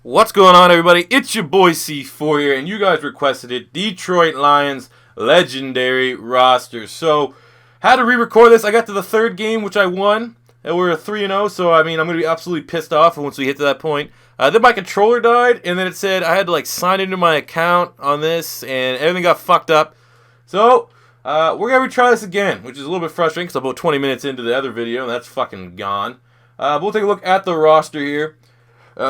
What's going on, everybody? It's your boy C4 here, and you guys requested it. Detroit Lions legendary roster. So, had to re-record this. I got to the third game, which I won, and we're 3-0. So, I mean, I'm gonna be absolutely pissed off once we hit to that point. Then my controller died, and then it said I had to sign into my account on this, and everything got fucked up. So, we're gonna retry this again, which is a little bit frustrating because I'm about 20 minutes into the other video, and that's fucking gone. We'll take a look at the roster here.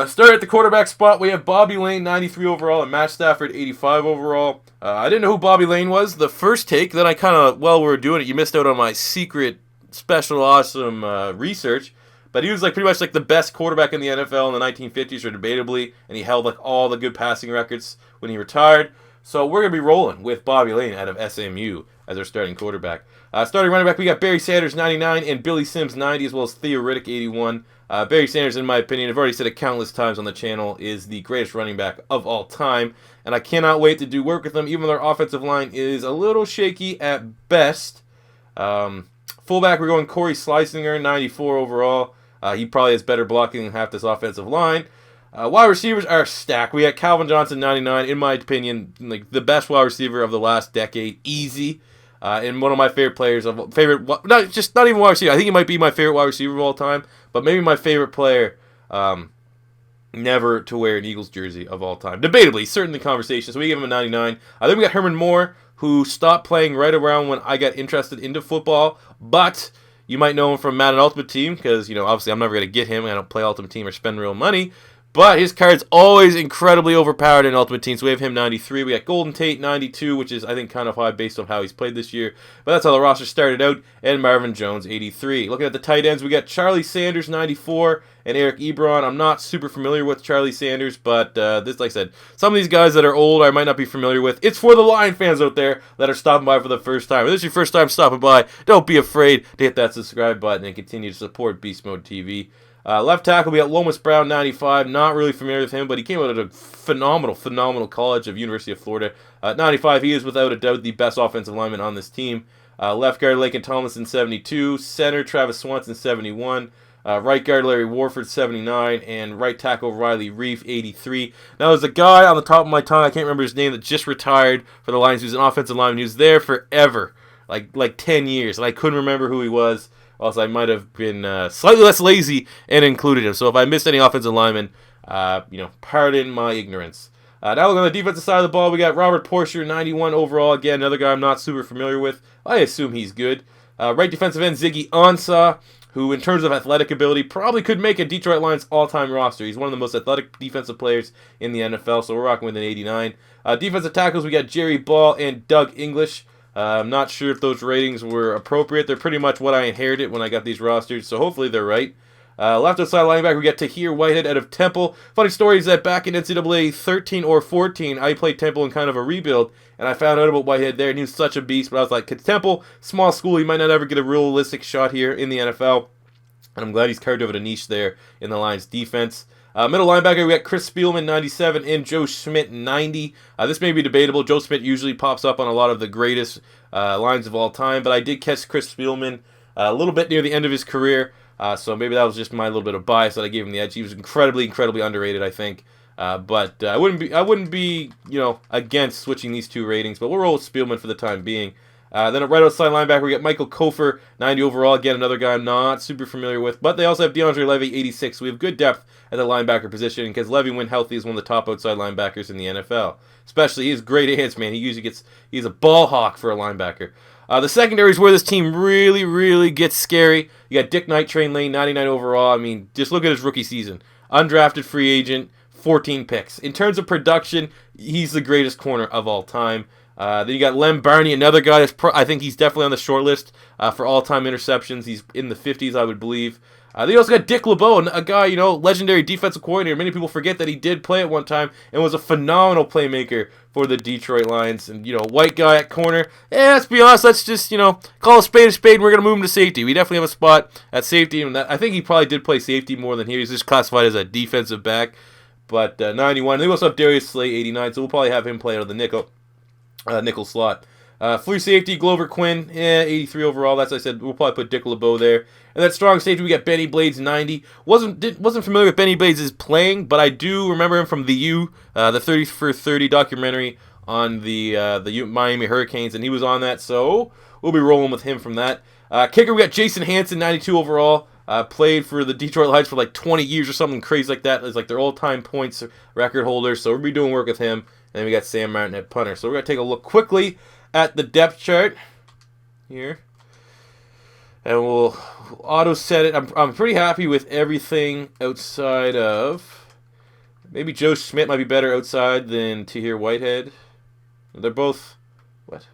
Starting at the quarterback spot, we have Bobby Lane, 93 overall, and Matt Stafford, 85 overall. I didn't know who Bobby Lane was the first take. Then I kind of, while we were doing it, you missed out on my secret, special, awesome research. But he was pretty much the best quarterback in the NFL in the 1950s, or debatably, and he held all the good passing records when he retired. So we're going to be rolling with Bobby Lane out of SMU as our starting quarterback. Starting running back, we got Barry Sanders, 99, and Billy Sims, 90, as well as Theo Riddick, 81. Barry Sanders, in my opinion, I've already said it countless times on the channel, is the greatest running back of all time, and I cannot wait to do work with him, even though our offensive line is a little shaky at best. Fullback, we're going Corey Schleisinger, 94 overall. He probably has better blocking than half this offensive line. Wide receivers are stacked. We got Calvin Johnson, 99, in my opinion, the best wide receiver of the last decade, easy. And one of my favorite players, not even wide receiver. I think he might be my favorite wide receiver of all time, but maybe my favorite player, never to wear an Eagles jersey of all time. Debatably, certainly conversation. So we give him a 99. Then we got Herman Moore, who stopped playing right around when I got interested into football, but you might know him from Madden Ultimate Team because obviously I'm never gonna get him. I don't play Ultimate Team or spend real money. But his card's always incredibly overpowered in Ultimate Team, so we have him 93. We got Golden Tate 92, which is, I think, kind of high based on how he's played this year. But that's how the roster started out, and Marvin Jones 83. Looking at the tight ends, we got Charlie Sanders 94 and Eric Ebron. I'm not super familiar with Charlie Sanders, but this, like I said, some of these guys that are old I might not be familiar with. It's for the Lion fans out there that are stopping by for the first time. If this is your first time stopping by, don't be afraid to hit that subscribe button and continue to support Beast Mode TV. Left tackle, we got Lomas Brown, 95. Not really familiar with him, but he came out of a phenomenal college of University of Florida. 95, he is without a doubt the best offensive lineman on this team. Left guard, Laken Tomlinson, 72. Center, Travis Swanson, 71. Right guard, Larry Warford, 79. And right tackle, Riley Reef, 83. Now, there's a guy on the top of my tongue, I can't remember his name, that just retired for the Lions. He was an offensive lineman. He was there forever, like 10 years, and I couldn't remember who he was. Also, I might have been slightly less lazy and included him. So if I missed any offensive linemen, pardon my ignorance. Now look on the defensive side of the ball, we got Robert Porcher, 91 overall. Again, another guy I'm not super familiar with. I assume he's good. Right defensive end, Ziggy Ansah, who in terms of athletic ability probably could make a Detroit Lions all-time roster. He's one of the most athletic defensive players in the NFL, so we're rocking with an 89. Defensive tackles, we got Jerry Ball and Doug English. I'm not sure if those ratings were appropriate. They're pretty much what I inherited when I got these rosters, so hopefully they're right. Left outside linebacker, we got Tahir Whitehead out of Temple. Funny story is that back in NCAA 13 or 14, I played Temple in kind of a rebuild, and I found out about Whitehead there, and he was such a beast, but I was like, Temple, small school, he might not ever get a realistic shot here in the NFL, and I'm glad he's carved over a niche there in the Lions defense. Middle linebacker, we got Chris Spielman, 97, and Joe Schmidt, 90. This may be debatable. Joe Schmidt usually pops up on a lot of the greatest lines of all time, but I did catch Chris Spielman a little bit near the end of his career, so maybe that was just my little bit of bias that I gave him the edge. He was incredibly underrated, I think. But I wouldn't be against switching these two ratings, but we'll roll with Spielman for the time being. Then at right outside linebacker, we got Michael Kofer, 90 overall. Again, another guy I'm not super familiar with. But they also have DeAndre Levy, 86. So we have good depth at the linebacker position because Levy, when healthy, is one of the top outside linebackers in the NFL. Especially, he has great hands, man. He's a ball hawk for a linebacker. The secondary is where this team really gets scary. You got Dick Knight, Train Lane, 99 overall. I mean, just look at his rookie season. Undrafted free agent, 14 picks. In terms of production, he's the greatest corner of all time. Then you got Lem Barney, another guy that's I think he's definitely on the short list for all-time interceptions. He's in the 50s, I would believe. Then you also got Dick LeBeau, a guy, legendary defensive coordinator. Many people forget that he did play at one time and was a phenomenal playmaker for the Detroit Lions. And, white guy at corner. Let's be honest, let's just, call a spade, and we're going to move him to safety. We definitely have a spot at safety, and I think he probably did play safety more than here. He's just classified as a defensive back. But 91. They also have Darius Slay, 89, so we'll probably have him play out of the nickel slot. Free safety, Glover Quinn, 83 overall. That's, I said, we'll probably put Dick LeBeau there. And that strong safety, we got Benny Blades, 90. Wasn't familiar with Benny Blades' playing, but I do remember him from the the 30 for 30 documentary on the Miami Hurricanes, and he was on that, so we'll be rolling with him from that. Kicker, we got Jason Hanson, 92 overall. Played for the Detroit Lions for like 20 years or something crazy like that. It's like their all-time points record holder, so we'll be doing work with him. And then we got Sam Martin at punter. So we're going to take a look quickly at the depth chart here. And we'll auto set it. I'm pretty happy with everything outside of... Maybe Joe Schmidt might be better outside than Tahir Whitehead. They're both... What?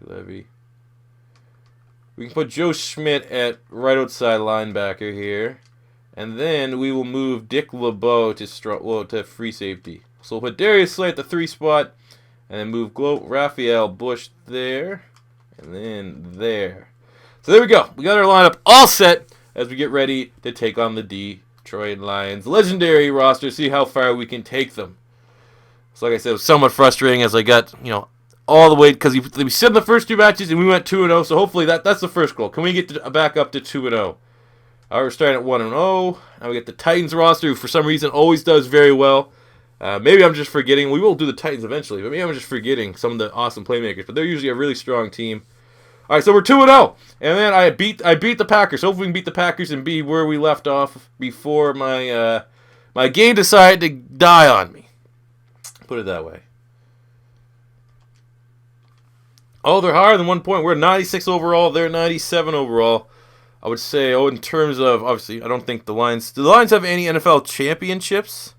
Levy. We can put Joe Schmidt at right outside linebacker here. And then we will move Dick LeBeau to free safety. So we'll put Darius Slay at the 3 spot. And then move Raphael Bush there. And then there. So there we go. We got our lineup all set as we get ready to take on the Detroit Lions. Legendary roster. See how far we can take them. So like I said, it was somewhat frustrating as I got, all the way, because we said in the first 2 matches and we went 2-0, so hopefully that's the first goal. Can we get back up to 2-0? We're starting at 1-0. Now we get the Titans roster, who for some reason always does very well. Maybe I'm just forgetting. We will do the Titans eventually, but maybe I'm just forgetting some of the awesome playmakers. But they're usually a really strong team. All right, so we're 2-0, and then I beat the Packers. Hopefully we can beat the Packers and be where we left off before my my game decided to die on me. Put it that way. Oh, they're higher than 1 point. We're 96 overall. They're 97 overall. I would say, in terms of, obviously, I don't think the Lions... Do the Lions have any NFL championships?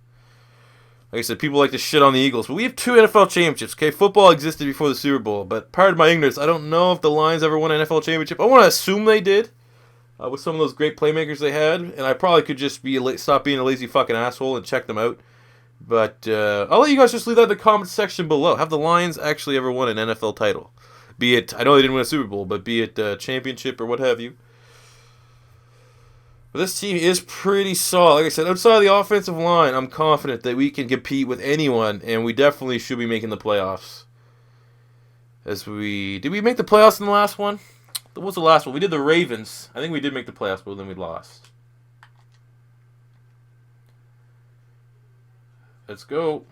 Like I said, people like to shit on the Eagles, but we have 2 NFL championships, okay? Football existed before the Super Bowl, but pardon my ignorance, I don't know if the Lions ever won an NFL championship. I want to assume they did, with some of those great playmakers they had, and I probably could just stop being a lazy fucking asshole and check them out. But I'll let you guys just leave that in the comments section below. Have the Lions actually ever won an NFL title? Be it, I know they didn't win a Super Bowl, but be it a championship or what have you. But this team is pretty solid. Like I said, outside of the offensive line, I'm confident that we can compete with anyone, and we definitely should be making the playoffs. Did we make the playoffs in the last one? What was the last one? We did the Ravens. I think we did make the playoffs, but then we lost. Let's go.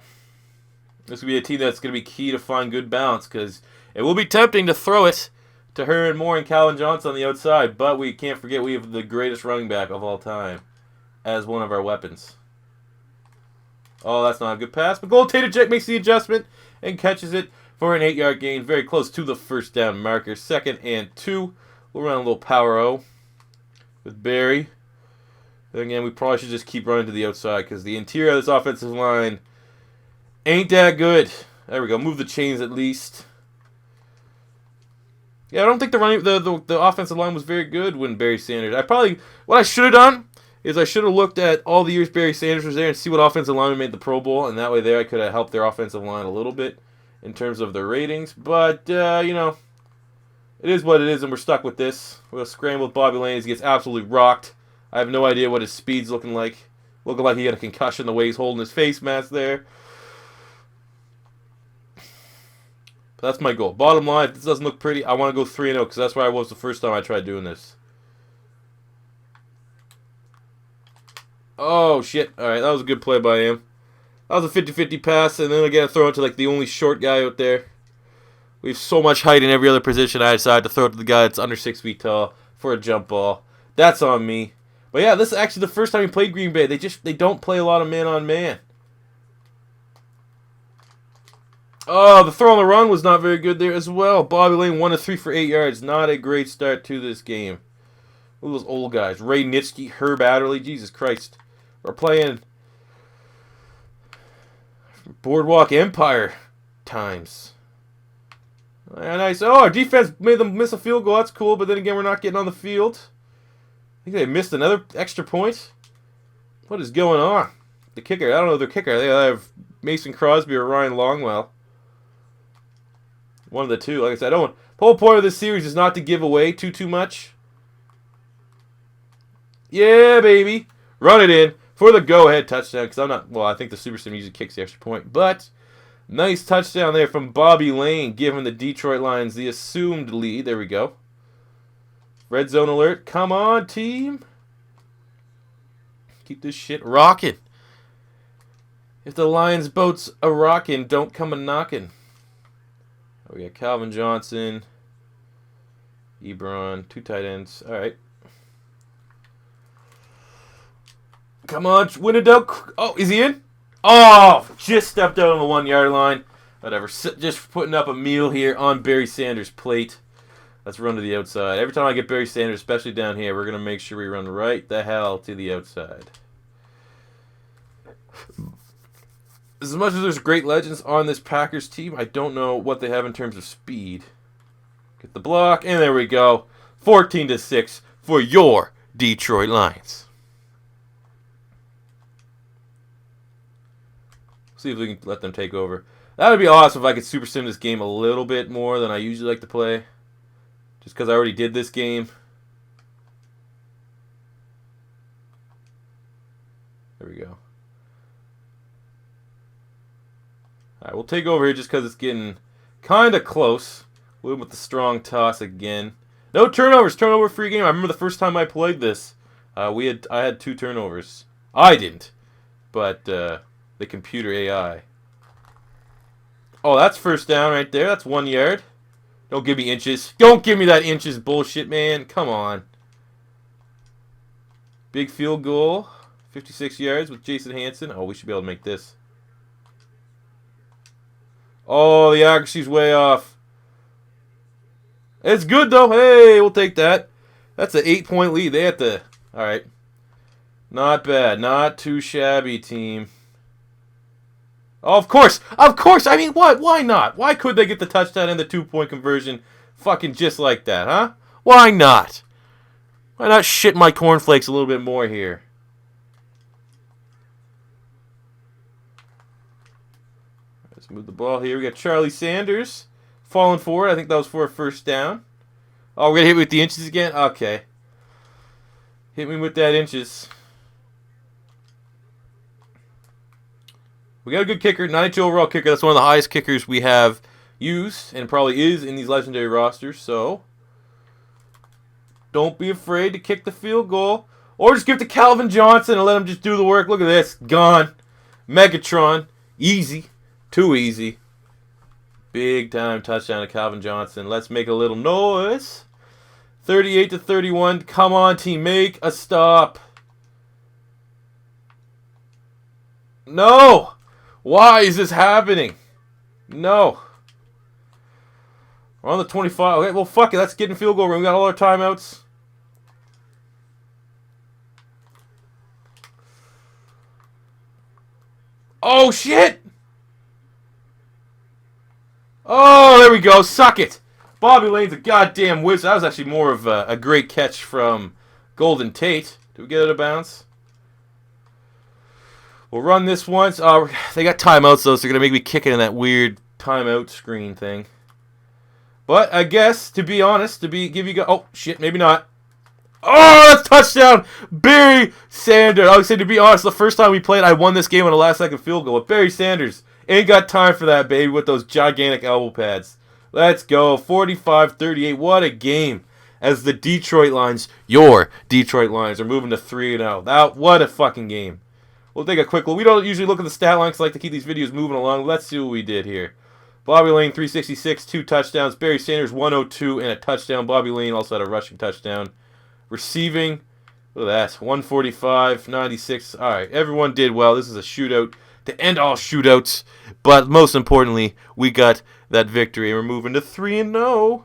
This will be a team that's going to be key to find good balance, because it will be tempting to throw it to Herman Moore and Calvin Johnson on the outside, but we can't forget we have the greatest running back of all time as one of our weapons. Oh, that's not a good pass, but Gold Tater Jet makes the adjustment and catches it for an 8-yard gain, very close to the first down marker. 2nd and 2. We'll run a little power O with Barry. Then again, we probably should just keep running to the outside because the interior of this offensive line ain't that good. There we go. Move the chains at least. Yeah, I don't think the offensive line was very good when Barry Sanders. What I should have done is I should have looked at all the years Barry Sanders was there and see what offensive lineman made the Pro Bowl, and that way there I could have helped their offensive line a little bit in terms of their ratings. But it is what it is, and we're stuck with this. We'll scramble with Bobby Lane as he gets absolutely rocked. I have no idea what his speed's looking like. Looking like he got a concussion the way he's holding his face mask there. That's my goal. Bottom line, if this doesn't look pretty, I want to go 3-0 because that's where I was the first time I tried doing this. Oh, shit. All right, that was a good play by him. That was a 50-50 pass, and then again, I throw it to the only short guy out there. We have so much height in every other position. I decided to throw it to the guy that's under 6 feet tall for a jump ball. That's on me. But yeah, this is actually the first time we played Green Bay. They don't play a lot of man-on-man. Oh, the throw on the run was not very good there as well. Bobby Lane 1 of 3 for 8 yards. Not a great start to this game. Look at those old guys. Ray Nitschke, Herb Adderley. Jesus Christ. We're playing Boardwalk Empire times. Nice. Oh, our defense made them miss a field goal. That's cool, but then again, we're not getting on the field. I think they missed another extra point. What is going on? The kicker. I don't know their kicker. They have Mason Crosby or Ryan Longwell. One of the two. Like I said, the whole point of this series is not to give away too much. Yeah, baby. Run it in for the go-ahead touchdown. Because I think the Super Sim usually kicks the extra point. But Nice touchdown there from Bobby Lane, giving the Detroit Lions the assumed lead. There we go. Red zone alert. Come on, team. Keep this shit rocking. If the Lions boat's a rockin', don't come a knockin'. We got Calvin Johnson, Ebron, 2 tight ends. All right. Come on, win it out. Oh, is he in? Oh, just stepped out on the 1-yard line. Whatever. Just putting up a meal here on Barry Sanders' plate. Let's run to the outside. Every time I get Barry Sanders, especially down here, we're going to make sure we run right the hell to the outside. As much as there's great legends on this Packers team, I don't know what they have in terms of speed. Get the block, and there we go. 14-6 for your Detroit Lions. See if we can let them take over. That would be awesome if I could super sim this game a little bit more than I usually like to play. Just because I already did this game. There we go. Alright, we'll take over here just because it's getting kind of close. We'll with the strong toss again. No turnovers. Turnover free game. I remember the first time I played this. I had 2 turnovers. I didn't. But the computer AI. Oh, that's first down right there. That's 1 yard. Don't give me inches. Don't give me that inches bullshit, man. Come on. Big field goal. 56 yards with Jason Hanson. Oh, we should be able to make this. Oh, the accuracy's way off. It's good, though. Hey, we'll take that. That's an 8-point lead. They have to... All right. Not bad. Not too shabby, team. Oh, of course. Of course. I mean, what? Why not? Why could they get the touchdown and the 2-point conversion fucking just like that, huh? Why not? Why not shit my cornflakes a little bit more here? Let's move the ball here. We got Charlie Sanders falling forward. I think that was for a first down. Oh, we're going to hit me with the inches again? Okay. Hit me with that inches. We got a good kicker, 92 overall kicker. That's one of the highest kickers we have used, and probably is in these legendary rosters. So, don't be afraid to kick the field goal. Or just give it to Calvin Johnson and let him just do the work. Look at this. Gone. Megatron. Easy. Too easy. Big time touchdown to Calvin Johnson. Let's make a little noise. 38-31. Come on, team. Make a stop. No. Why is this happening? No. We're on the 25. Okay, well, fuck it. Let's get in field goal room. We got all our timeouts. Oh, shit. Oh, there we go. Suck it. Bobby Lane's a goddamn whiz. That was actually more of a great catch from Golden Tate. Did we get out of bounds? We'll run this once. They got timeouts, though, so they're going to make me kick it in that weird timeout screen thing. But I guess, to be honest, give you... Oh, shit, maybe not. Oh, that's touchdown! Barry Sanders. I would say, to be honest, the first time we played, I won this game on a last-second field goal. But Barry Sanders ain't got time for that, baby, with those gigantic elbow pads. Let's go. 45-38. What a game. As the Detroit Lions, your Detroit Lions, are moving to 3-0. What a fucking game. We'll take a quick look. We don't usually look at the stat line because I like to keep these videos moving along. Let's see what we did here. Bobby Lane, 366, 2 touchdowns. Barry Sanders, 102 and a touchdown. Bobby Lane also had a rushing touchdown. Receiving, look at that, 145, 96. All right, everyone did well. This is a shootout to end all shootouts. But most importantly, we got that victory. We're moving to 3-0.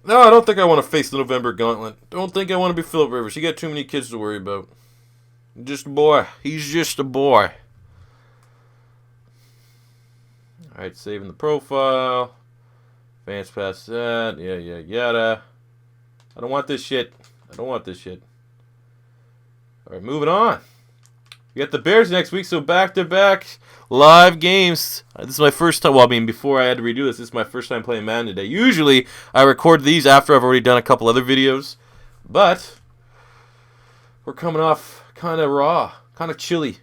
No, I don't think I want to face the November Gauntlet. Don't think I want to be Phillip Rivers. You got too many kids to worry about. Just a boy. He's just a boy. Alright, saving the profile. Advance past that. Yada. I don't want this shit. Alright, moving on. We got the Bears next week, so back-to-back live games. This is my first time. Well, I mean, before I had to redo this is my first time playing Madden today. Usually, I record these after I've already done a couple other videos. But we're coming off kind of raw, kind of chilly.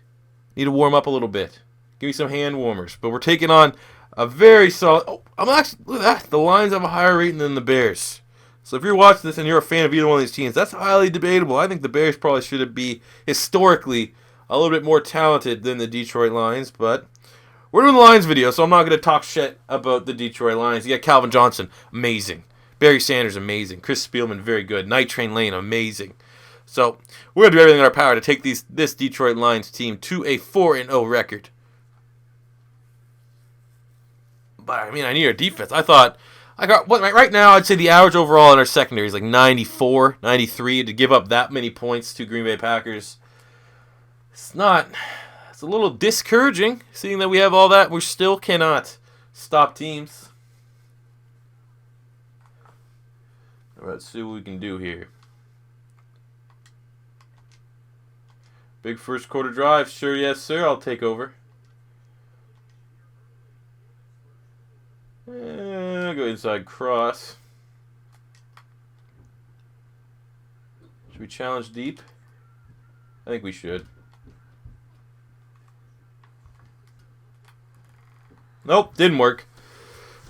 Need to warm up a little bit. Give me some hand warmers. But we're taking on a very solid... Oh, I'm actually... Look at that. The Lions have a higher rating than the Bears. So if you're watching this and you're a fan of either one of these teams, that's highly debatable. I think the Bears probably should be, historically, a little bit more talented than the Detroit Lions. But we're doing the Lions video, so I'm not going to talk shit about the Detroit Lions. You got Calvin Johnson, amazing. Barry Sanders, amazing. Chris Spielman, very good. Night Train Lane, amazing. So we're going to do everything in our power to take this Detroit Lions team to a 4-0 record. But, I mean, I need our defense. I got right now, I'd say the average overall in our secondary is like 94, 93. To give up that many points to Green Bay Packers, it's a little discouraging, seeing that we have all that. We still cannot stop teams. All right, let's see what we can do here. Big first quarter drive. Sure, yes, sir. I'll take over. Go inside cross. Should we challenge deep? I think we should. Nope, didn't work.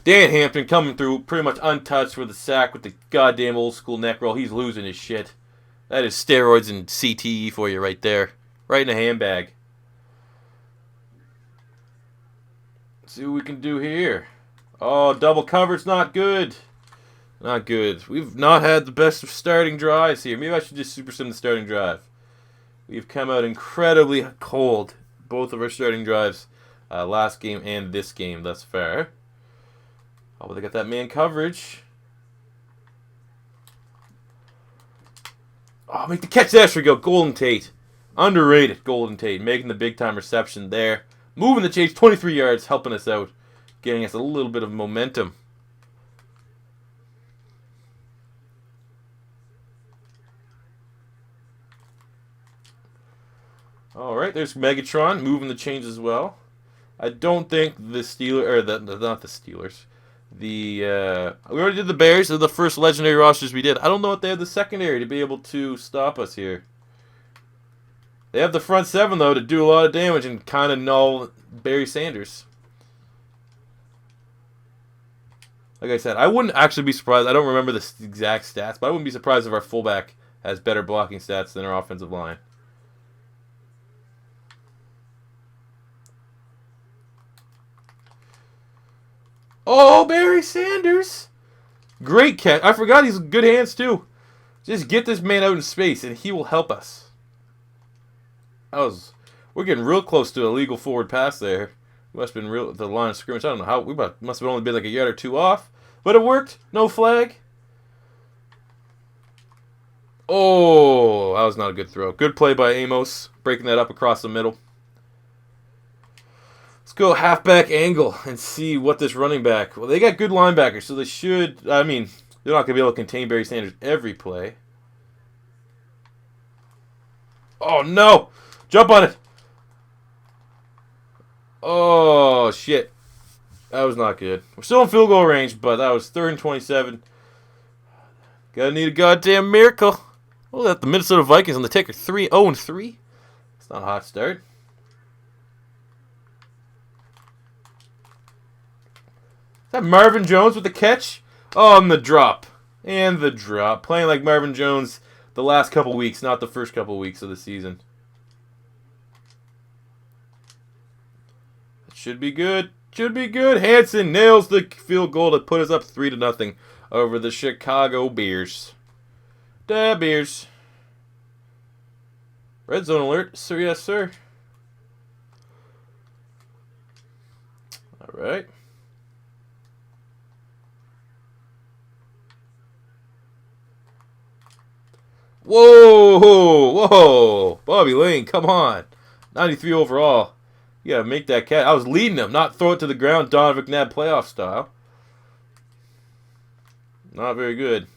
Dan Hampton coming through pretty much untouched with a sack with the goddamn old school neck roll. He's losing his shit. That is steroids and CTE for you right there. Right in a handbag. Let's see what we can do here. Oh, double coverage, not good. Not good. We've not had the best of starting drives here. Maybe I should just super sim the starting drive. We've come out incredibly cold, both of our starting drives, last game and this game thus far. Oh, but they got that man coverage. Oh, make the catch. There we go. Golden Tate. Underrated Golden Tate. Making the big-time reception there. Moving the chase 23 yards, helping us out. Getting us a little bit of momentum. All right, there's Megatron moving the chains as well. I don't think the Steelers, or not the Steelers. We already did the Bears. They're the first legendary rosters we did. I don't know if they have the secondary to be able to stop us here. They have the front seven, though, to do a lot of damage and kind of null Barry Sanders. Like I said, I wouldn't actually be surprised. I don't remember the exact stats, but I wouldn't be surprised if our fullback has better blocking stats than our offensive line. Oh, Barry Sanders. Great catch. I forgot he's good hands, too. Just get this man out in space, and he will help us. We're getting real close to a legal forward pass there. Must have been the line of scrimmage. I don't know how. Must have only been like a yard or two off. But it worked. No flag. Oh, that was not a good throw. Good play by Amos. Breaking that up across the middle. Let's go halfback angle and see what this running back... Well, they got good linebackers, so they should... I mean, they're not going to be able to contain Barry Sanders every play. Oh, no! Jump on it! Oh, shit. That was not good. We're still in field goal range, but that was 3rd and 27. Gotta need a goddamn miracle. Oh, that the Minnesota Vikings on the ticker. 0-3. It's not a hot start. Is that Marvin Jones with the catch? Oh, and the drop. And the drop. Playing like Marvin Jones the last couple weeks, not the first couple weeks of the season. That should be good. Should be good. Hanson nails the field goal to put us up 3-0 over the Chicago Bears. Da Bears. Red zone alert. Sir, yes, sir. All right. Whoa, whoa. Bobby Lane, come on. 93 overall. You gotta make that catch. I was leading him, not throw it to the ground, Donovan McNabb playoff style. Not very good.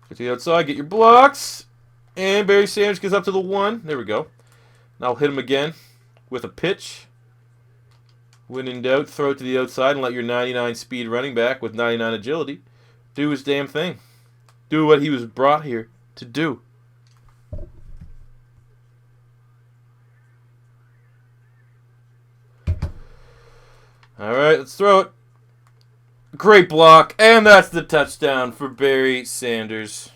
Get to the outside, get your blocks. And Barry Sanders gets up to the 1. There we go. Now I'll hit him again with a pitch. When in doubt, throw it to the outside and let your 99 speed running back with 99 agility do his damn thing. Do what he was brought here to do. All right, let's throw it. Great block, and that's the touchdown for Barry Sanders.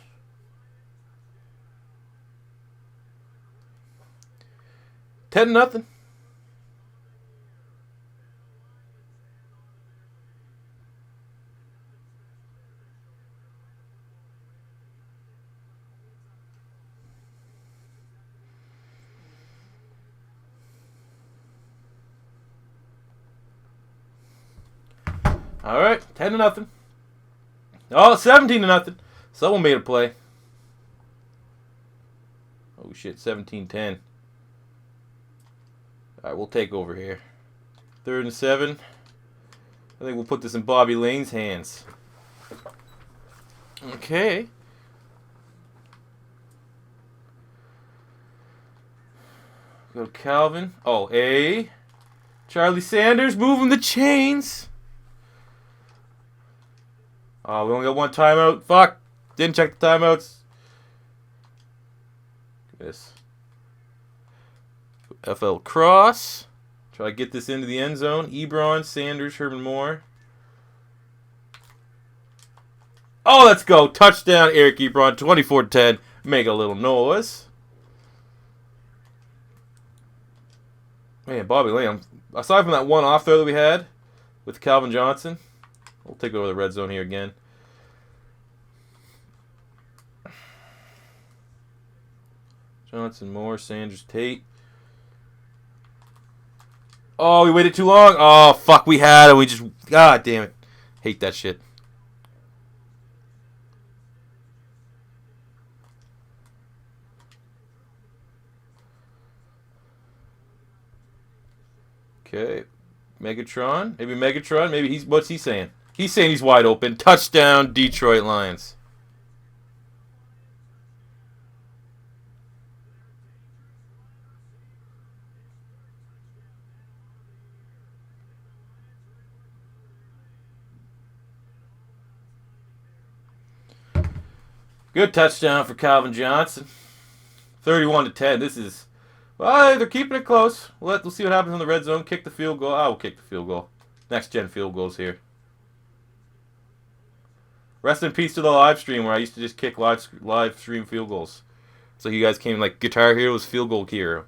Ten nothing. All right, 10-0. Oh, 17-0. Someone made a play. Oh shit, 17-10. All right, we'll take over here. 3rd and 7. I think we'll put this in Bobby Lane's hands. Okay. Go Calvin. Oh, Charlie Sanders moving the chains. Oh, we only got one timeout. Fuck. Didn't check the timeouts. This. FL cross. Try to get this into the end zone. Ebron, Sanders, Herman Moore. Oh, let's go. Touchdown, Eric Ebron. 24-10. Make a little noise. Man, Bobby Lane. Aside from that one off there that we had with Calvin Johnson, we'll take over the red zone here again. Johnson, Moore, Sanders, Tate. Oh, we waited too long. Oh, fuck, we had it. We just... God damn it. Hate that shit. Okay. Megatron. Maybe Megatron. Maybe he's... What's he saying? He's saying he's wide open. Touchdown, Detroit Lions. Good touchdown for Calvin Johnson. 31-10. This is... Well, they're keeping it close. We'll see what happens in the red zone. Kick the field goal. I will kick the field goal. Next gen field goals here. Rest in peace to the live stream where I used to just kick live stream field goals. So you guys came like Guitar Hero's Field Goal Hero.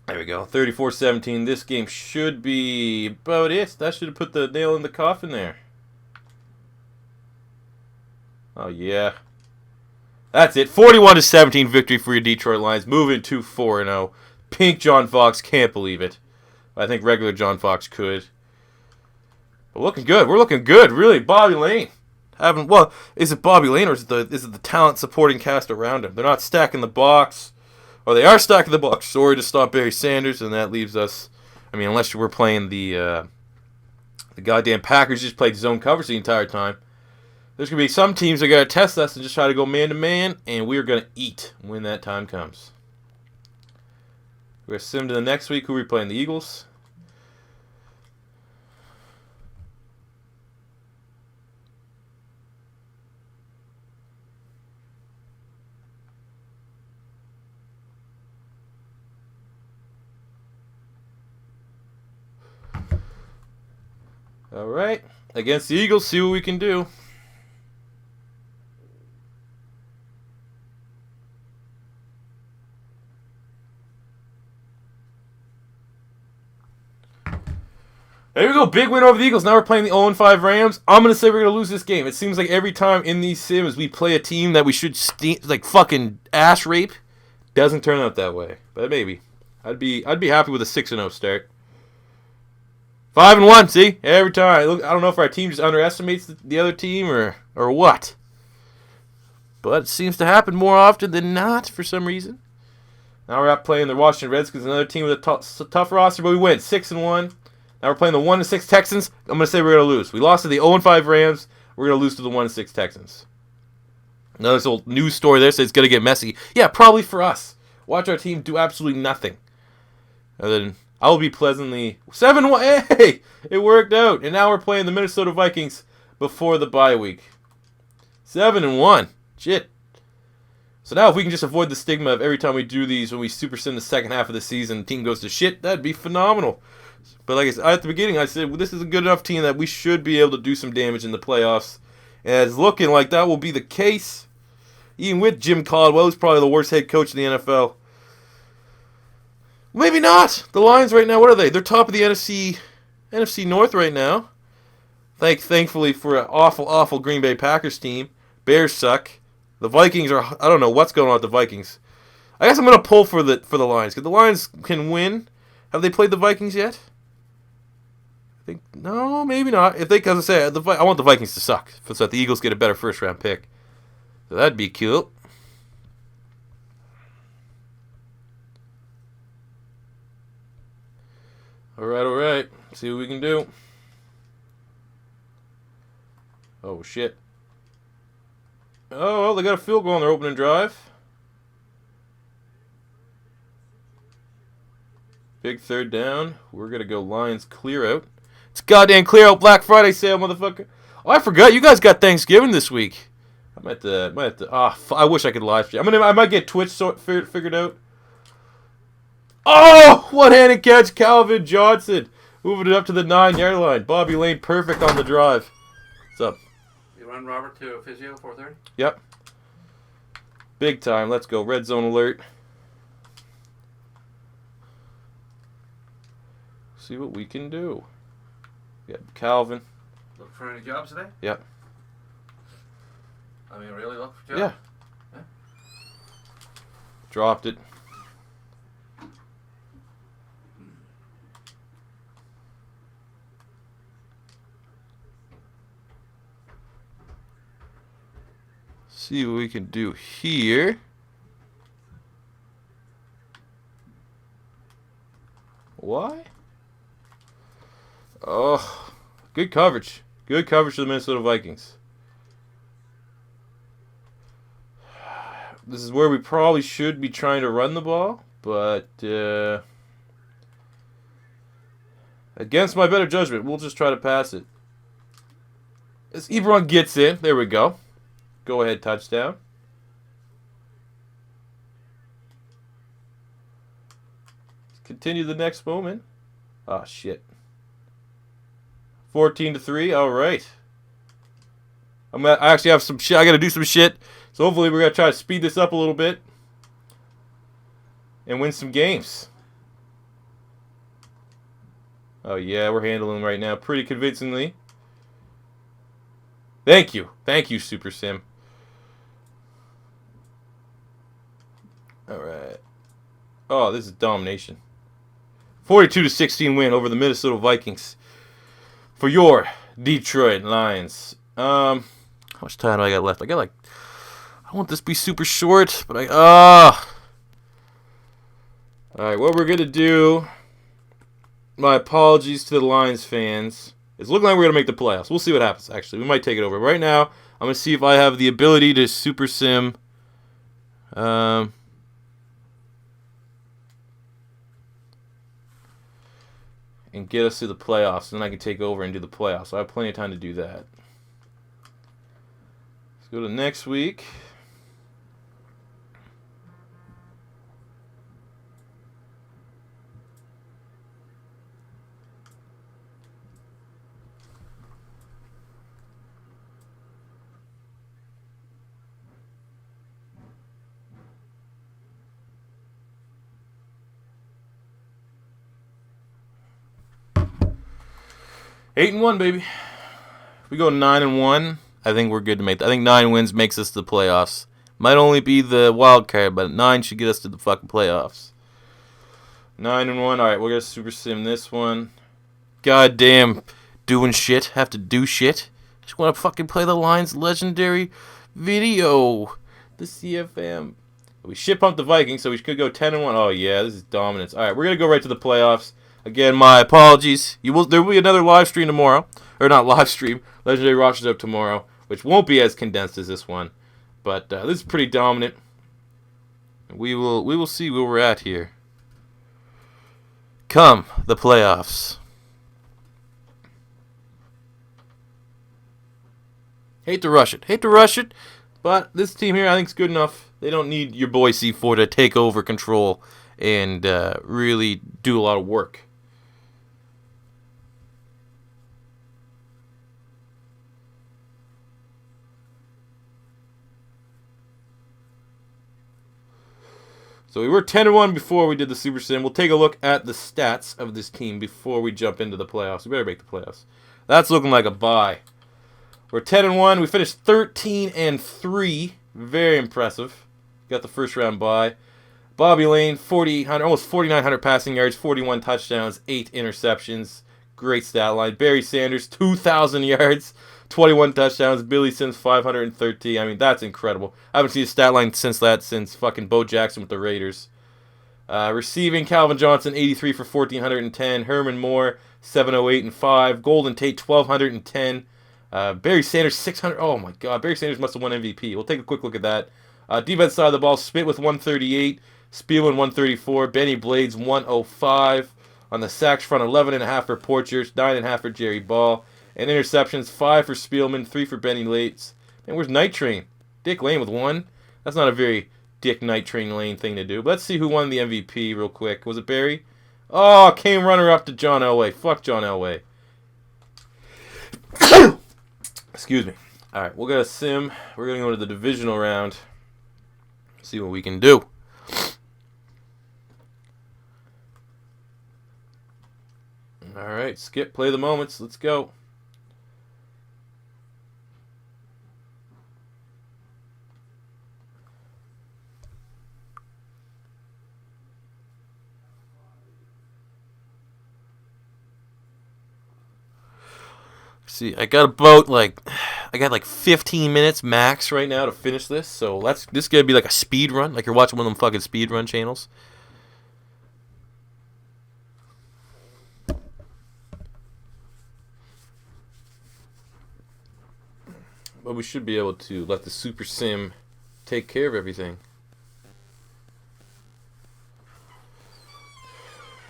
There we go. 34-17. This game should be about it. That should have put the nail in the coffin there. Oh, yeah. That's it. 41-17 victory for your Detroit Lions. Moving to 4-0. Pink John Fox can't believe it. I think regular John Fox could. But looking good. We're looking good, really. Bobby Lane. Is it Bobby Lane or is it the talent supporting cast around him? They're not stacking the box. Or they are stacking the box. Sorry to stop Barry Sanders, and that leaves us... I mean, unless we're playing the goddamn Packers just played zone coverage the entire time. There's going to be some teams that are going to test us and just try to go man-to-man, and we're going to eat when that time comes. We're going to sim to the next week. Who are we playing? The Eagles? All right. Against the Eagles, see what we can do. There we go. Big win over the Eagles. Now we're playing the 0-5 Rams. I'm going to say we're going to lose this game. It seems like every time in these sims we play a team that we should like fucking ass rape. Doesn't turn out that way. But maybe. I'd be happy with a 6-0 start. 5-1, see? Every time. Look, I don't know if our team just underestimates the other team or what. But it seems to happen more often than not for some reason. Now we're out playing the Washington Redskins, another team with a tough roster, but we win 6-1. Now we're playing the 1-6 Texans. I'm going to say we're going to lose. We lost to the 0-5 Rams. We're going to lose to the 1-6 Texans. Another little news story there says it's going to get messy. Yeah, probably for us. Watch our team do absolutely nothing. And then I'll be pleasantly 7-1. Hey, it worked out. And now we're playing the Minnesota Vikings before the bye week. 7-1. Shit. So now if we can just avoid the stigma of every time we do these when we super sim the second half of the season, the team goes to shit, that'd be phenomenal. But like I said, at the beginning, I said, well, this is a good enough team that we should be able to do some damage in the playoffs. And it's looking like that will be the case. Even with Jim Caldwell, who's probably the worst head coach in the NFL. Maybe not. The Lions right now, what are they? They're top of the NFC North right now. Thankfully for an awful Green Bay Packers team. Bears suck. The Vikings are, I don't know what's going on with the Vikings. I guess I'm going to pull for the Lions, because the Lions can win. Have they played the Vikings yet? I think, no, maybe not. If they, as I say, I want the Vikings to suck, so that the Eagles get a better first-round pick. So that'd be cute. All right. See what we can do. Oh, shit. Oh, well, they got a field goal on their opening drive. Big third down. We're going to go Lions clear out. It's goddamn clear out Black Friday sale, motherfucker. Oh, I forgot. You guys got Thanksgiving this week. I might have to. I wish I could live stream. I might get Twitch figured out. Oh, one-handed catch, Calvin Johnson. Moving it up to the 9-yard line. Bobby Lane perfect on the drive. What's up? You run Robert to physio 4:30? Yep. Big time. Let's go. Red zone alert. See what we can do. Got Calvin. Look for any jobs today? Yep. I mean, really look for jobs? Yeah. Dropped it. See what we can do here. Why? Oh, good coverage. Good coverage for the Minnesota Vikings. This is where we probably should be trying to run the ball, but against my better judgment, we'll just try to pass it. As Ebron gets in, there we go. Go ahead touchdown. Continue the next moment. Oh, shit. 14-3. All right. I actually have some shit. I got to do some shit. So hopefully we're going to try to speed this up a little bit and win some games. Oh, yeah. We're handling them right now pretty convincingly. Thank you. Thank you, Super Sim. All right. Oh, this is domination. 42-16 win over the Minnesota Vikings for your Detroit Lions. How much time do I got left? I don't want this to be super short, but all right, what we're gonna do. My apologies to the Lions fans. It's looking like we're gonna make the playoffs. We'll see what happens. Actually, we might take it over. Right now, I'm gonna see if I have the ability to super sim. And get us to the playoffs, and then I can take over and do the playoffs. So I have plenty of time to do that. Let's go to next week. Eight and 1, baby. If we go 9-1, I think we're good to make. I think 9 wins makes us to the playoffs. Might only be the wild card, but 9 should get us to the fucking playoffs. 9-1. All right, we're gonna super sim this one. Goddamn, doing shit. Have to do shit. Just want to fucking play the Lions legendary video. The CFM. We shit pumped the Vikings, so we could go 10-1. Oh yeah, this is dominance. All right, we're gonna go right to the playoffs. Again, my apologies. There will be another live stream tomorrow. Or not live stream. Legendary Rosters up tomorrow. Which won't be as condensed as this one. But this is pretty dominant. We will see where we're at here. Come, the playoffs. Hate to rush it. But this team here I think is good enough. They don't need your boy C4 to take over control and really do a lot of work. So we were 10-1 before we did the Super Sim. We'll take a look at the stats of this team before we jump into the playoffs. We better make the playoffs. That's looking like a bye. We're 10-1. We finished 13-3. Very impressive. Got the first round bye. Bobby Lane, 4,800, almost 4,900 passing yards, 41 touchdowns, 8 interceptions. Great stat line. Barry Sanders, 2,000 yards, 21 touchdowns. Billy Sims, 530. I mean, that's incredible. I haven't seen a stat line since fucking Bo Jackson with the Raiders. Receiving, Calvin Johnson, 83 for 1,410. Herman Moore, 708 and 5. Golden Tate, 1,210. Barry Sanders, 600. Oh, my God. Barry Sanders must have won MVP. We'll take a quick look at that. Defense side of the ball, Spit with 138. Spielman, 134. Benny Blades, 105. On the sacks front, 11.5 for Porchers, 9.5 for Jerry Ball. And interceptions, 5 for Spielman, 3 for Benny Lates. And where's Night Train? Dick Lane with 1. That's not a very Dick Night Train Lane thing to do. But let's see who won the MVP real quick. Was it Barry? Oh, came runner-up to John Elway. Fuck John Elway. Excuse me. All right, we're going to sim. We're going to go to the divisional round. See what we can do. All right, Skip, play the moments. Let's go. See, I got like 15 minutes max right now to finish this. So this is gonna be like a speed run, like you're watching one of them fucking speed run channels. But we should be able to let the Super Sim take care of everything.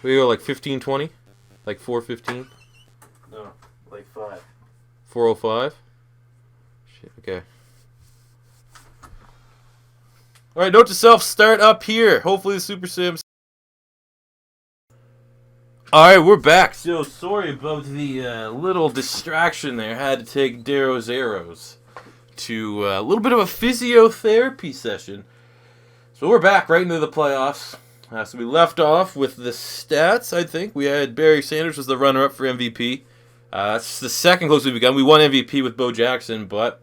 We go like 15-20? Like 4:15? No, like 5. 4:05? Shit, okay. Alright, note to self, start up here. Hopefully the Super Sims. Alright, we're back. So, sorry about the little distraction there. Had to take Darrow's arrows to a little bit of a physiotherapy session. So we're back right into the playoffs. So we left off with the stats, I think. We had Barry Sanders was the runner-up for MVP. That's the second closest we've gotten. We won MVP with Bo Jackson, but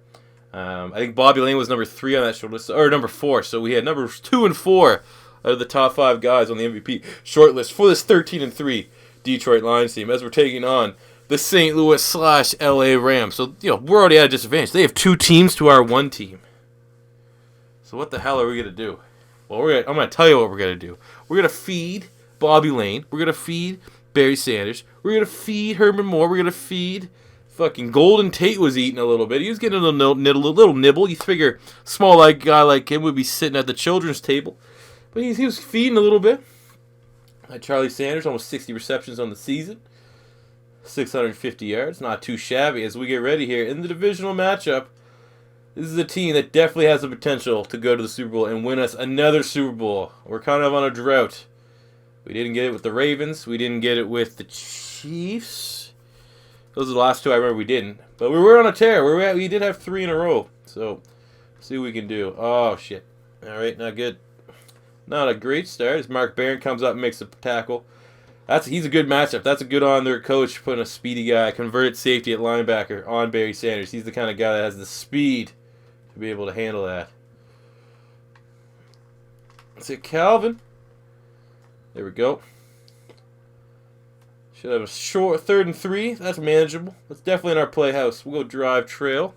I think Bobby Lane was number 3 on that short list, or number 4. So we had numbers 2 and 4 out of the top 5 guys on the MVP short list for this 13-3 Detroit Lions team as we're taking on the St. Louis/LA Rams. So, we're already at a disadvantage. They have 2 teams to our 1 team. So what the hell are we going to do? Well, I'm going to tell you what we're going to do. We're going to feed Bobby Lane. We're going to feed Barry Sanders. We're going to feed Herman Moore. We're going to feed fucking Golden Tate was eating a little bit. He was getting a little nibble. You figure small guy like him would be sitting at the children's table. But he was feeding a little bit. Charlie Sanders, almost 60 receptions on the season. 650 yards. Not too shabby as we get ready here in the divisional matchup. This is a team that definitely has the potential to go to the Super Bowl and win us another Super Bowl. We're kind of on a drought. We didn't get it with the Ravens. We didn't get it with the Chiefs. Those are the last 2 I remember we didn't. But we were on a tear. We did have 3 in a row. So, see what we can do. Oh, shit. All right, not good. Not a great start as Mark Barron comes up and makes a tackle. He's a good matchup. That's a good on their coach putting a speedy guy, converted safety at linebacker on Barry Sanders. He's the kind of guy that has the speed to be able to handle that. That's it, Calvin. There we go. Should have a short 3rd and 3. That's manageable. That's definitely in our playhouse. We'll go drive trail.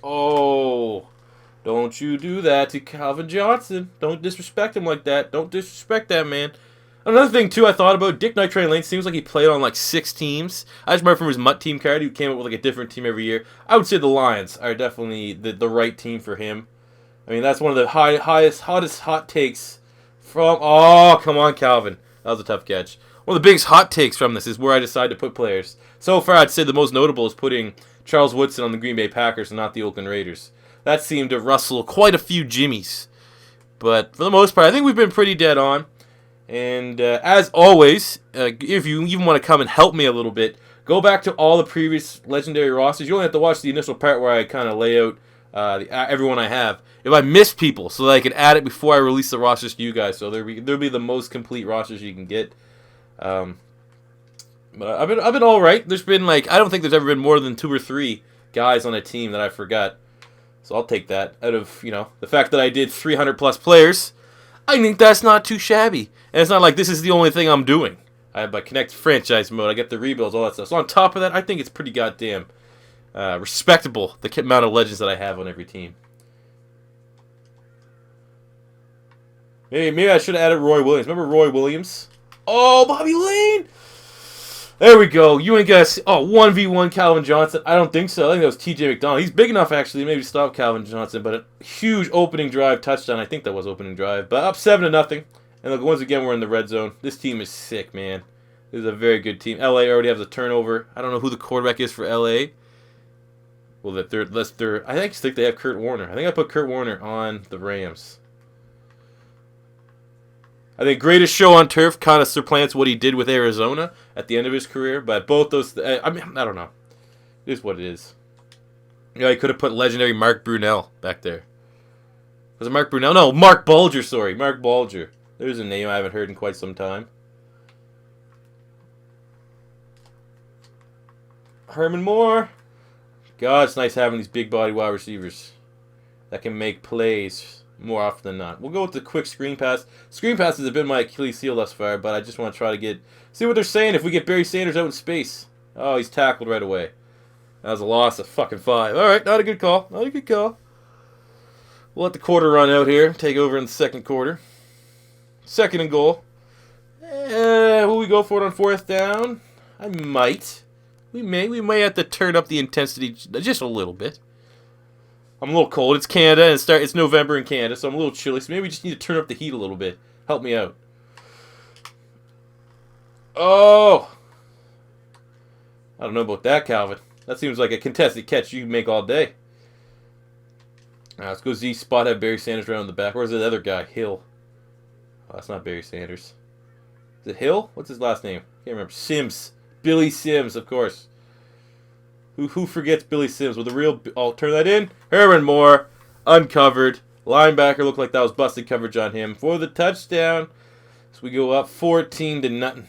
Oh, don't you do that to Calvin Johnson. Don't disrespect him like that. Don't disrespect that man. Another thing, too, I thought about, Dick Night Train Lane seems like he played on like 6 teams. I just remember from his Mutt team card, he came up with like a different team every year. I would say the Lions are definitely the right team for him. I mean, that's one of the hottest hot takes from... Oh, come on, Calvin. That was a tough catch. One of the biggest hot takes from this is where I decide to put players. So far, I'd say the most notable is putting Charles Woodson on the Green Bay Packers and not the Oakland Raiders. That seemed to rustle quite a few jimmies. But for the most part, I think we've been pretty dead on. And as always, if you even want to come and help me a little bit, Go back to all the previous legendary rosters. You only have to watch the initial part where I kind of lay out everyone I have. If I miss people, so that I can add it before I release the rosters to you guys, so there'll be the most complete rosters you can get. But I've been all right. There's been I don't think there's ever been more than 2 or 3 guys on a team that I forgot. So I'll take that out of the fact that I did 300 plus players. I think that's not too shabby, and it's not like this is the only thing I'm doing. I have my Connect franchise mode. I get the rebuilds, all that stuff. So on top of that, I think it's pretty goddamn respectable, the amount of legends that I have on every team. Maybe I should have added Roy Williams. Remember Roy Williams? Oh, Bobby Lane! There we go. You ain't got to 1v1 Calvin Johnson. I don't think so. I think that was TJ McDonald. He's big enough, actually, maybe to stop Calvin Johnson, but a huge opening drive touchdown. I think that was opening drive. But up 7-0. And look, once again, we're in the red zone. This team is sick, man. This is a very good team. LA already has a turnover. I don't know who the quarterback is for LA. Well, I think they have Kurt Warner. I think I put Kurt Warner on the Rams. I think greatest show on turf kind of supplants what he did with Arizona at the end of his career. But both those, I don't know. It is what it is. He could have put legendary Mark Brunell back there. Was it Mark Brunell? No, Mark Bulger, sorry. Mark Bulger. There's a name I haven't heard in quite some time. Herman Moore. God, it's nice having these big body wide receivers that can make plays more often than not. We'll go with the quick screen pass. Screen pass has been my Achilles heel thus far, but I just want to try to see what they're saying if we get Barry Sanders out in space. Oh, he's tackled right away. That was a loss of fucking 5. All right, not a good call. Not a good call. We'll let the quarter run out here. Take over in the second quarter. 2nd and goal. Will we go for it on 4th down? I might. We may have to turn up the intensity just a little bit. I'm a little cold. It's Canada, and it's November in Canada, so I'm a little chilly. So maybe we just need to turn up the heat a little bit. Help me out. Oh! I don't know about that, Calvin. That seems like a contested catch you can make all day. Let's go Z spot, have Barry Sanders around the back. Where's the other guy? Hill. Oh, that's not Barry Sanders. Is it Hill? What's his last name? Can't remember. Sims. Billy Sims, of course. Who forgets Billy Sims with a real... I'll turn that in. Herman Moore, uncovered. Linebacker looked like that was busted coverage on him for the touchdown. So we go up 14-0.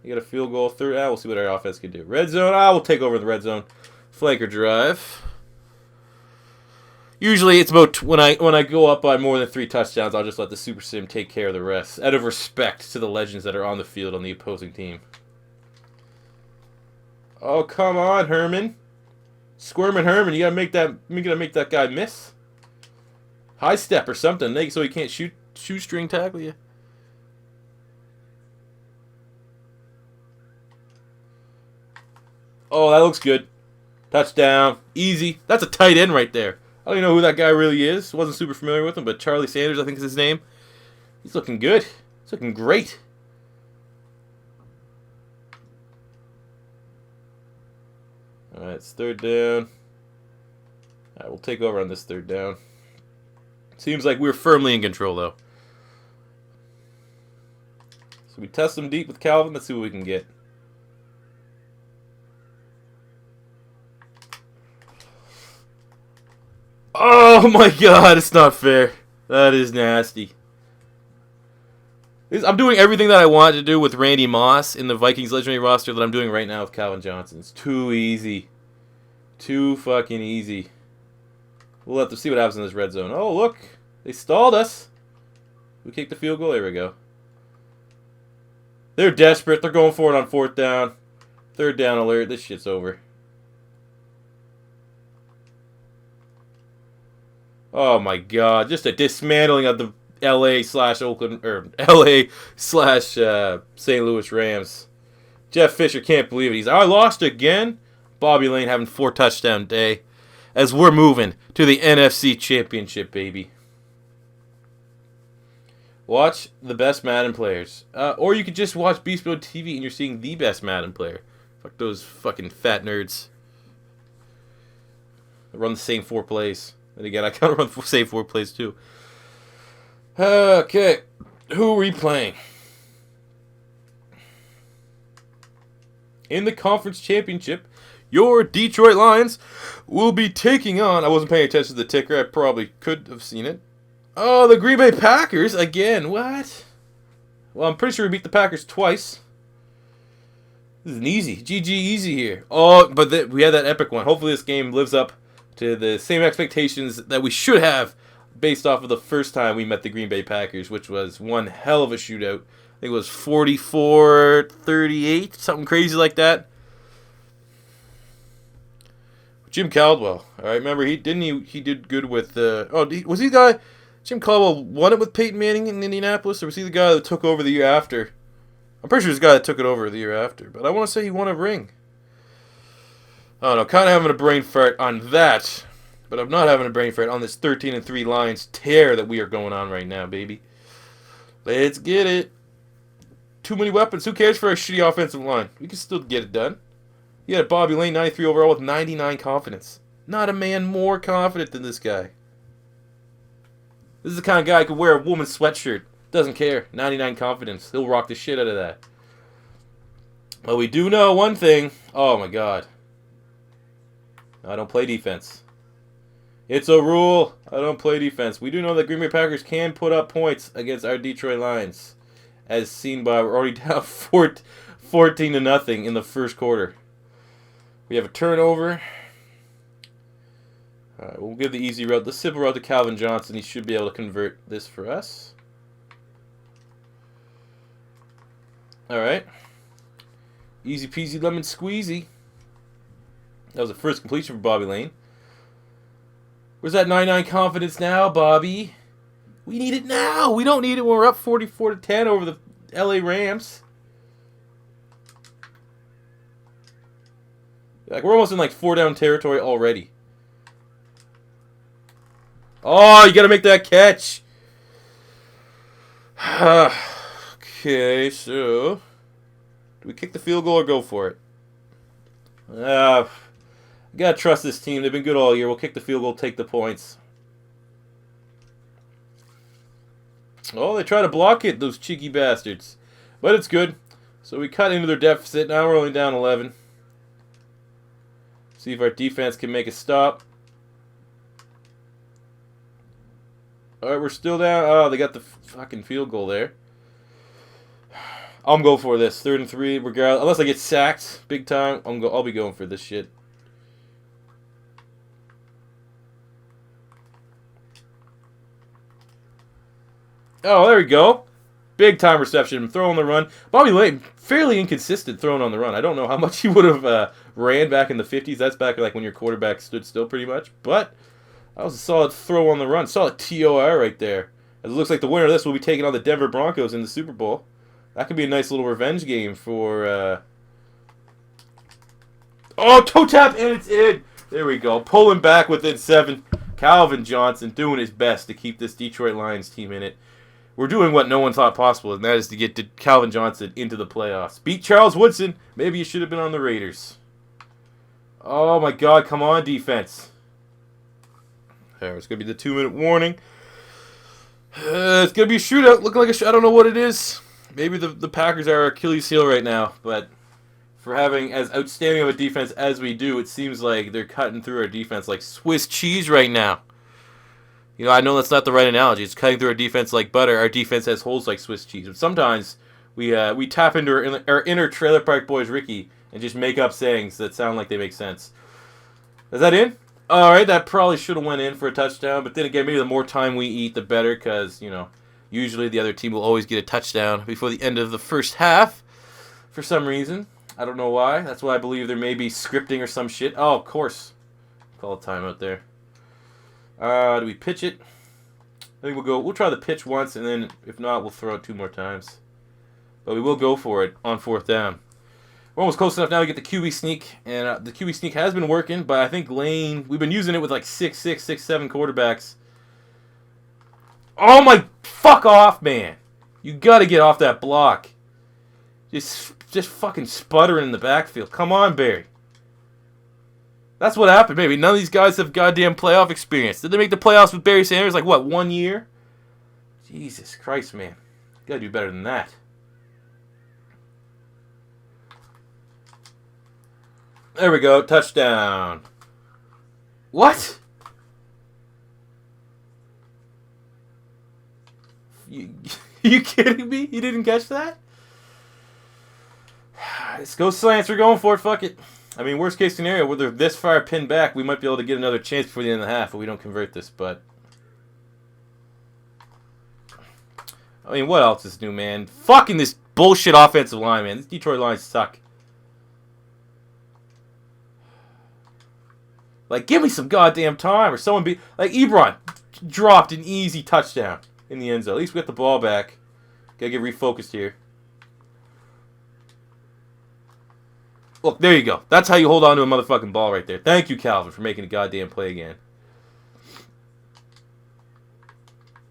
You got a field goal. Third. We'll see what our offense can do. Red zone. We'll take over the red zone. Flanker drive. Usually it's about when I go up by more than 3 touchdowns, I'll just let the Super Sim take care of the rest, out of respect to the legends that are on the field on the opposing team. Oh, come on, Herman. Squirmin' Herman, you gotta make that guy miss. High step or something, so he can't shoestring tackle you. Oh, that looks good. Touchdown. Easy. That's a tight end right there. I don't even know who that guy really is. Wasn't super familiar with him, but Charlie Sanders, I think is his name. He's looking good. He's looking great. All right, it's 3rd down. All right, we'll take over on this 3rd down. Seems like we're firmly in control, though. So we test them deep with Calvin. Let's see what we can get. Oh my God, it's not fair. That is nasty. I'm doing everything that I wanted to do with Randy Moss in the Vikings legendary roster that I'm doing right now with Calvin Johnson. It's too easy. Too fucking easy. We'll have to see what happens in this red zone. Oh, look. They stalled us. We kicked the field goal. There we go. They're desperate. They're going for it on 4th down. 3rd down alert. This shit's over. Oh my God! Just a dismantling of the LA/Oakland or LA/St. Louis Rams. Jeff Fisher can't believe it. I lost again. Bobby Lane having 4 touchdown day, as we're moving to the NFC Championship, baby. Watch the best Madden players, or you could just watch Beast Mode TV and you're seeing the best Madden player. Fuck those fucking fat nerds. They run the same 4 plays. And again, I kind of run the same 4 plays too. Okay, who are we playing? in the conference championship, your Detroit Lions will be taking on... I wasn't paying attention to the ticker. I probably could have seen it. Oh, the Green Bay Packers again. What? Well, I'm pretty sure we beat the Packers twice. This is an easy. GG easy here. Oh, but we had that epic one. Hopefully this game lives up to the same expectations that we should have based off of the first time we met the Green Bay Packers, which was one hell of a shootout. I think it was 44-38, something crazy like that. Jim Caldwell. All right, remember he did good with was he the guy Jim Caldwell won it with Peyton Manning in Indianapolis, or was he the guy that took over the year after? I'm pretty sure he's the guy that took it over the year after, but I want to say he won a ring. I don't know, kind of having a brain fart on that, but I'm not having a brain fart on this 13-3 Lions tear that we are going on right now, baby. Let's get it. Too many weapons. Who cares for a shitty offensive line? We can still get it done. You had Bobby Lane, 93 overall with 99 confidence. Not a man more confident than this guy. This is the kind of guy who could wear a woman's sweatshirt. Doesn't care. 99 confidence. He'll rock the shit out of that. But we do know one thing. Oh my god. I don't play defense. It's a rule. I don't play defense. We do know that Green Bay Packers can put up points against our Detroit Lions. As seen by, we're already down 14-0 in the first quarter. We have a turnover. Alright, we'll give the easy route, the simple route to Calvin Johnson. He should be able to convert this for us. Alright. Easy peasy lemon squeezy. That was the first completion for Bobby Lane. Where's that 99 confidence now, Bobby? We need it now. We don't need it when we're up 44-10 over the LA Rams. Like, we're almost in like 4-down territory already. Oh, you gotta make that catch. Okay, so do we kick the field goal or go for it? Gotta trust this team. They've been good all year. We'll kick the field goal, take the points. Oh, they try to block it, those cheeky bastards. But it's good. So we cut into their deficit. Now we're only down 11. See if our defense can make a stop. Alright, we're still down. Oh, they got the fucking field goal there. I'm going for this. 3rd and 3, regardless. Unless I get sacked big time, I'll be going for this shit. Oh, there we go. Big time reception. Throw on the run. Bobby Lane, fairly inconsistent throwing on the run. I don't know how much he would have ran back in the 50s. That's back like when your quarterback stood still pretty much. But that was a solid throw on the run. Solid TOR right there. As it looks like the winner of this will be taking on the Denver Broncos in the Super Bowl. That could be a nice little revenge game for... Oh, toe tap, and it's in. There we go. Pulling back within 7. Calvin Johnson doing his best to keep this Detroit Lions team in it. We're doing what no one thought possible, and that is to get Calvin Johnson into the playoffs. Beat Charles Woodson. Maybe you should have been on the Raiders. Oh, my God. Come on, defense. There, it's going to be the 2-minute warning. It's going to be a shootout. Looking like a shootout. I don't know what it is. Maybe the Packers are our Achilles heel right now, but for having as outstanding of a defense as we do, it seems like they're cutting through our defense like Swiss cheese right now. You know, I know that's not the right analogy. It's cutting through our defense like butter. Our defense has holes like Swiss cheese. But sometimes we tap into our inner Trailer Park Boys Ricky and just make up sayings that sound like they make sense. Is that in? All right, that probably should have went in for a touchdown. But then again, maybe the more time we eat, the better, because, you know, usually the other team will always get a touchdown before the end of the first half for some reason. I don't know why. That's why I believe there may be scripting or some shit. Oh, of course. Call a timeout there. Do we pitch it? I think we'll try the pitch once, and then if not, we'll throw it 2 more times. But we will go for it on 4th down. We're almost close enough now to get the QB sneak, and the QB sneak has been working, but I think Lane, we've been using it with like 6'6", 6'7" quarterbacks. Oh my, fuck off, man. You gotta get off that block. Just fucking sputtering in the backfield. Come on, Barry. That's what happened, maybe. None of these guys have goddamn playoff experience. Did they make the playoffs with Barry Sanders like, what, 1 year? Jesus Christ, man. You gotta do better than that. There we go. Touchdown. What? You kidding me? You didn't catch that? Let's go slants. We're going for it. Fuck it. I mean, worst case scenario, where they're this far pinned back, we might be able to get another chance before the end of the half if we don't convert this. But I mean, what else is new, man? Fucking this bullshit offensive line, man. These Detroit lines suck. Like, give me some goddamn time, or someone be like Ebron dropped an easy touchdown in the end zone. At least we got the ball back. Gotta get refocused here. Look, there you go. That's how you hold on to a motherfucking ball right there. Thank you, Calvin, for making a goddamn play again.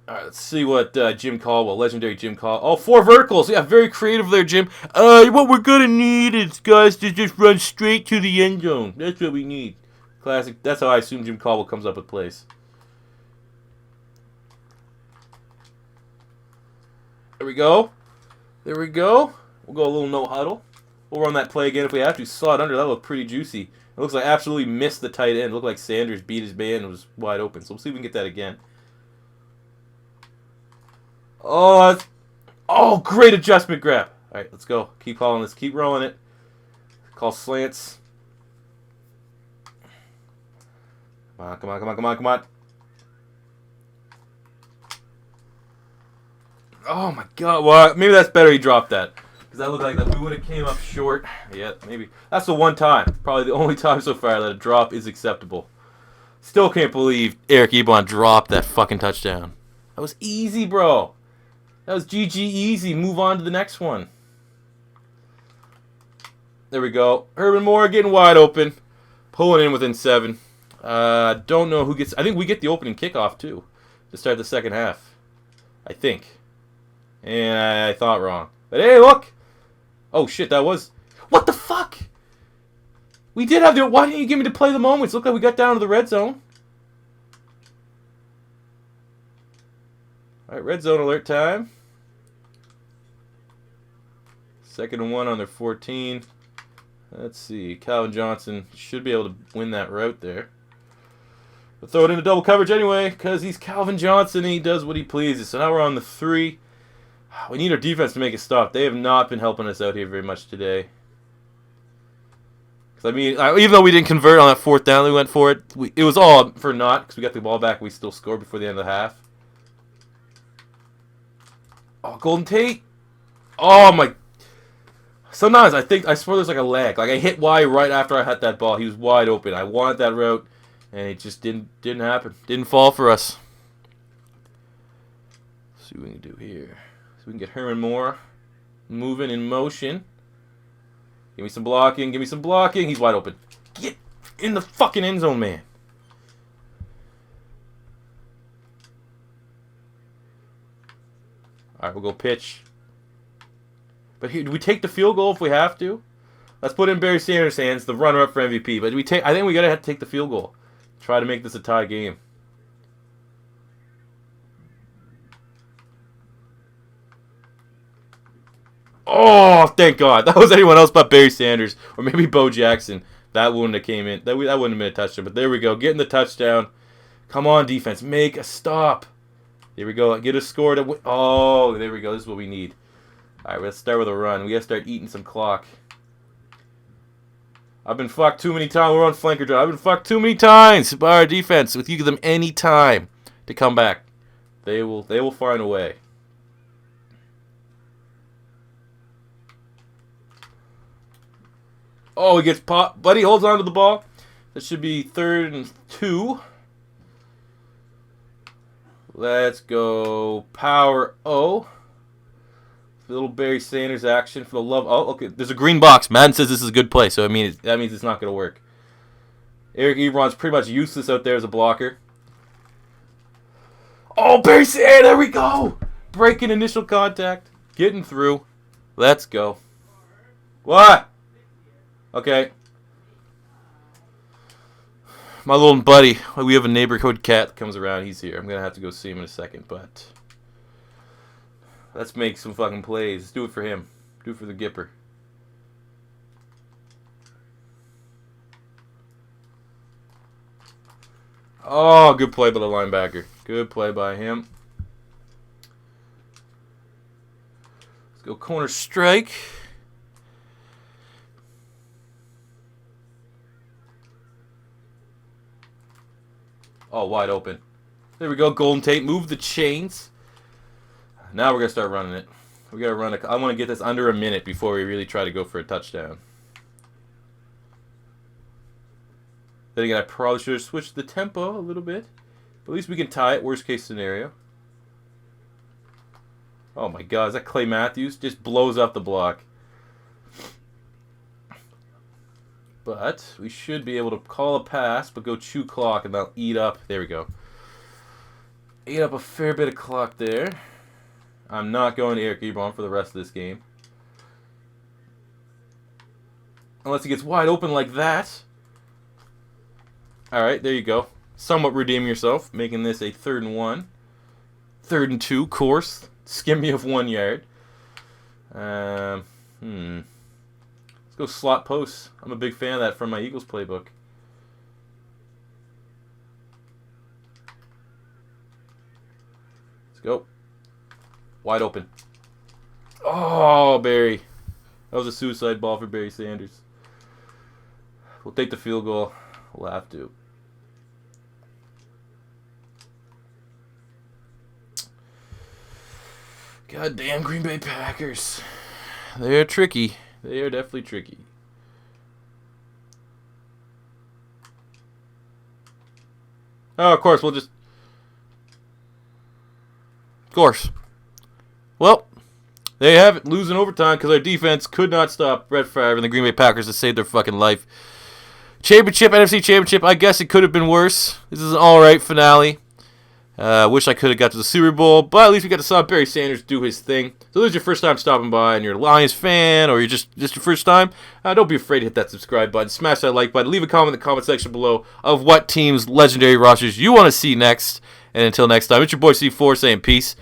All right, let's see what Jim Caldwell, legendary Jim Caldwell. Oh, 4 verticals. Yeah, very creative there, Jim. What we're going to need is guys to just run straight to the end zone. That's what we need. Classic. That's how I assume Jim Caldwell comes up with plays. There we go. There we go. We'll go a little no huddle. We'll run that play again if we have to. Saw it under. That looked pretty juicy. It looks like absolutely missed the tight end. It looked like Sanders beat his man and was wide open. So we'll see if we can get that again. Oh, great adjustment grab. All right, let's go. Keep calling this. Keep rolling it. Call slants. Come on, come on, come on, come on, come on. Oh, my God. Well, maybe that's better he dropped that. Because that looked like that we would have came up short. Yeah, maybe. That's the one time. Probably the only time so far that a drop is acceptable. Still can't believe Eric Ebron dropped that fucking touchdown. That was easy, bro. That was GG easy. Move on to the next one. There we go. Urban Moore getting wide open. Pulling in within 7. Don't know who gets... I think we get the opening kickoff, too. To start the second half. I think. And I thought wrong. But hey, look! Oh, shit, that was... What the fuck? We did have the... Why didn't you give me to play the moments? Look like we got down to the red zone. Alright, red zone alert time. 2nd and 1 on their 14. Let's see. Calvin Johnson should be able to win that route there. But throw it into double coverage anyway, because he's Calvin Johnson and he does what he pleases. So now we're on the 3. We need our defense to make a stop. They have not been helping us out here very much today. Because I mean, even though we didn't convert on that 4th down, we went for it. It was all for naught because we got the ball back. We still scored before the end of the half. Oh, Golden Tate. Oh, my. Sometimes I swear there's like a lag. Like I hit Y right after I hit that ball. He was wide open. I wanted that route, and it just didn't happen. Didn't fall for us. Let's see what we can do here. So we can get Herman Moore moving in motion. Give me some blocking. Give me some blocking. He's wide open. Get in the fucking end zone, man. All right, we'll go pitch. But here, do we take the field goal if we have to? Let's put in Barry Sanders' hands, the runner-up for MVP. But I think we gotta have to take the field goal. Try to make this a tie game. Oh, thank God. That was anyone else but Barry Sanders. Or maybe Bo Jackson. That wouldn't have came in. That wouldn't have been a touchdown. But there we go. Getting the touchdown. Come on, defense. Make a stop. There we go. Get a score. Oh, there we go. This is what we need. All right, let's start with a run. We got to start eating some clock. I've been fucked too many times. We're on flanker drive. I've been fucked too many times by our defense. If you give them any time to come back, they will find a way. Oh, he gets popped. Buddy holds on to the ball. That should be 3rd and 2. Let's go power O. Little Barry Sanders action for the love. Oh, okay. There's a green box. Madden says this is a good play, so that means it's not going to work. Eric Ebron's pretty much useless out there as a blocker. Oh, Barry Sanders, there we go. Breaking initial contact. Getting through. Let's go. What? Okay. My little buddy, we have a neighborhood cat that comes around. He's here. I'm going to have to go see him in a second, but... Let's make some fucking plays. Let's do it for him. Do it for the Gipper. Oh, good play by the linebacker. Good play by him. Let's go corner strike. Oh, wide open. There we go, Golden Tate. Move the chains. Now we're going to start running it. We got to run it. I want to get this under a minute before we really try to go for a touchdown. Then again, I probably should have switched the tempo a little bit. But at least we can tie it. Worst case scenario. Oh my God, is that Clay Matthews? Just blows up the block. But we should be able to call a pass, but go chew clock, and they'll eat up. There we go. Eat up a fair bit of clock there. I'm not going to Eric Ebron for the rest of this game. Unless he gets wide open like that. Alright, there you go. Somewhat redeeming yourself, making this a 3rd and 1. 3rd and 2, course. Skim me of 1 yard. Let's go slot posts. I'm a big fan of that from my Eagles playbook. Let's go. Wide open. Oh, Barry. That was a suicide ball for Barry Sanders. We'll take the field goal. We'll have to. Goddamn Green Bay Packers. They're tricky. They are definitely tricky. Oh, of course, we'll just... Of course. Well, there you have it. Losing overtime because our defense could not stop Brett Favre and the Green Bay Packers to save their fucking life. Championship, NFC Championship, I guess it could have been worse. This is an alright finale. Wish I could have got to the Super Bowl, but at least we got to saw Barry Sanders do his thing. So this is your first time stopping by and you're a Lions fan or you're just your first time, don't be afraid to hit that subscribe button, smash that like button, leave a comment in the comment section below of what team's legendary rosters you want to see next. And until next time, it's your boy C4 saying peace.